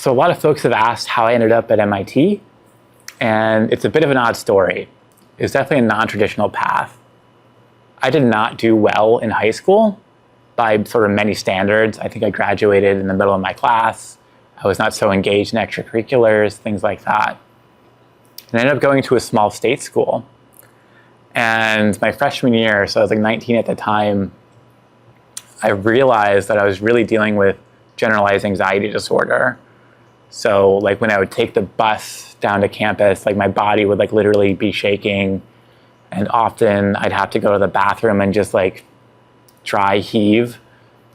So a lot of folks have asked how I ended up at MIT, and it's a bit of an odd story. It's definitely a non-traditional path. I did not do well in high school by sort of many standards. I think I graduated in the middle of my class. I was not so engaged in extracurriculars, things like that. And I ended up going to a small state school. And my freshman year, so I was like 19 at the time, I realized that I was really dealing with generalized anxiety disorder. So like when I would take the bus down to campus, like my body would like literally be shaking. And often I'd have to go to the bathroom and just like dry heave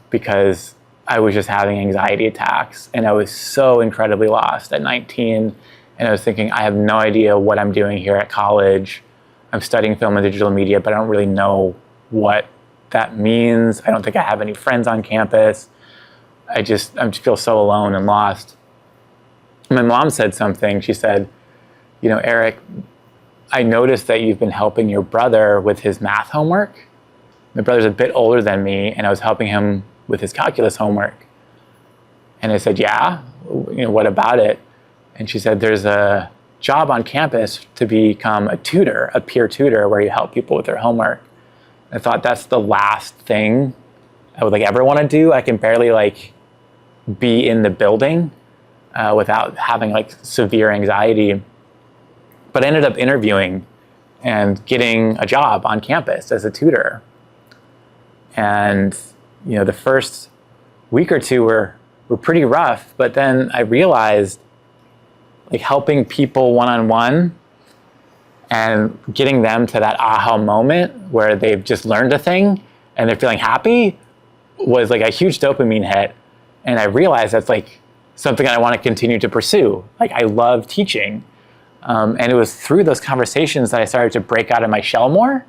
because I was just having anxiety attacks. And I was so incredibly lost at 19. And I was thinking, I have no idea what I'm doing here at college. I'm studying film and digital media, but I don't really know what that means. I don't think I have any friends on campus. I just feel so alone and lost. My mom said something. She said, you know, Eric, I noticed that you've been helping your brother with his math homework. My brother's a bit older than me, and I was helping him with his calculus homework. And I said, yeah, you know, what about it? And she said, there's a job on campus to become a tutor, a peer tutor, where you help people with their homework. I thought that's the last thing I would like ever want to do. I can barely like be in the building without having like severe anxiety. But I ended up interviewing and getting a job on campus as a tutor. And you know, the first week or two were pretty rough, but then I realized like helping people one-on-one and getting them to that aha moment where they've just learned a thing and they're feeling happy was like a huge dopamine hit. And I realized that's like something I want to continue to pursue. Like I love teaching. And it was through those conversations that I started to break out of my shell more.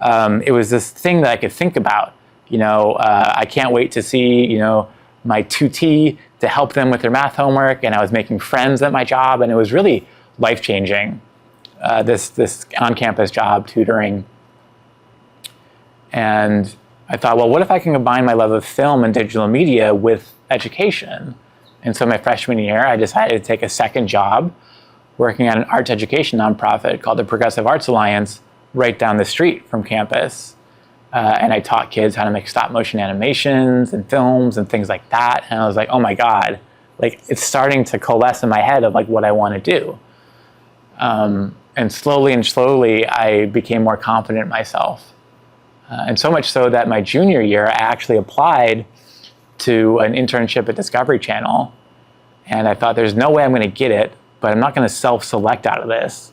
It was this thing that I could think about. You know, I can't wait to see, you know, my tutee to help them with their math homework. And I was making friends at my job. And it was really life-changing, this on-campus job tutoring. And I thought, well, what if I can combine my love of film and digital media with education? And so my freshman year, I decided to take a second job working at an arts education nonprofit called the Progressive Arts Alliance right down the street from campus. And I taught kids how to make stop motion animations and films and things like that. And I was like, oh my God, like it's starting to coalesce in my head of like what I want to do. And slowly, I became more confident in myself. And so much so that my junior year, I actually applied to an internship at Discovery Channel. And I thought there's no way I'm going to get it, but I'm not going to self-select out of this.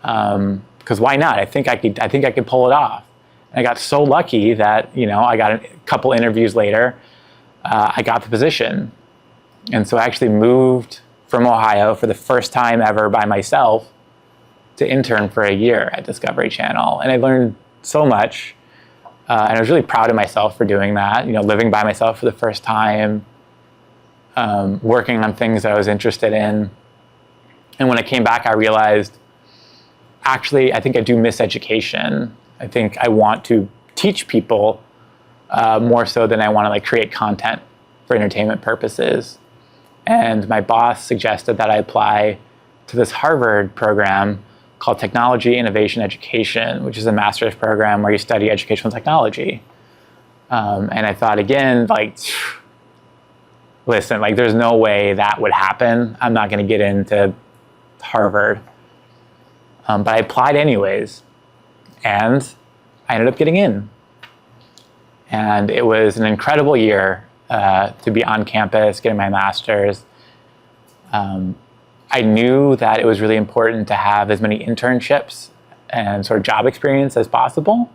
Because why not? I think I could pull it off. And I got so lucky that, you know, I got a couple interviews later, I got the position. And so I actually moved from Ohio for the first time ever by myself to intern for a year at Discovery Channel. And I learned so much. And I was really proud of myself for doing that, you know, living by myself for the first time, working on things that I was interested in. And when I came back, I realized, actually, I think I do miss education. I think I want to teach people more so than I want to like create content for entertainment purposes. And my boss suggested that I apply to this Harvard program called Technology Innovation Education, which is a master's program where you study educational technology. And I thought again, like, listen, like there's no way that would happen. I'm not going to get into Harvard. But I applied anyways. And I ended up getting in. And it was an incredible year to be on campus, getting my master's. I knew that it was really important to have as many internships and sort of job experience as possible.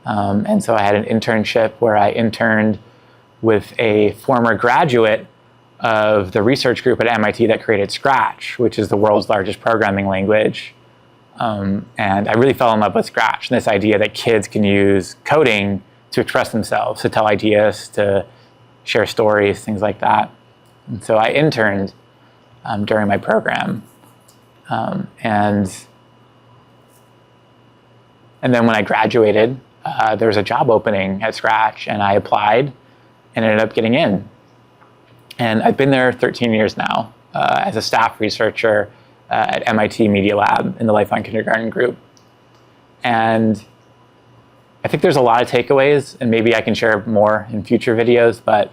And so I had an internship where I interned with a former graduate of the research group at MIT that created Scratch, which is the world's largest programming language. And I really fell in love with Scratch and this idea that kids can use coding to express themselves, to tell ideas, to share stories, things like that. And so I interned during my program. And then when I graduated, there was a job opening at Scratch and I applied and ended up getting in. And I've been there 13 years now as a staff researcher at MIT Media Lab in the Lifelong Kindergarten group. And I think there's a lot of takeaways, and maybe I can share more in future videos, but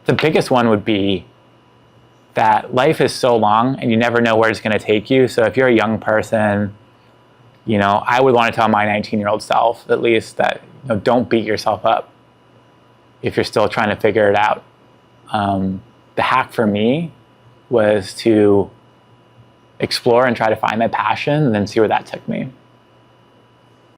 the biggest one would be that life is so long and you never know where it's going to take you. So if you're a young person, I would want to tell my 19-year-old self, at least, that don't beat yourself up if you're still trying to figure it out. The hack for me was to explore and try to find my passion and then see where that took me.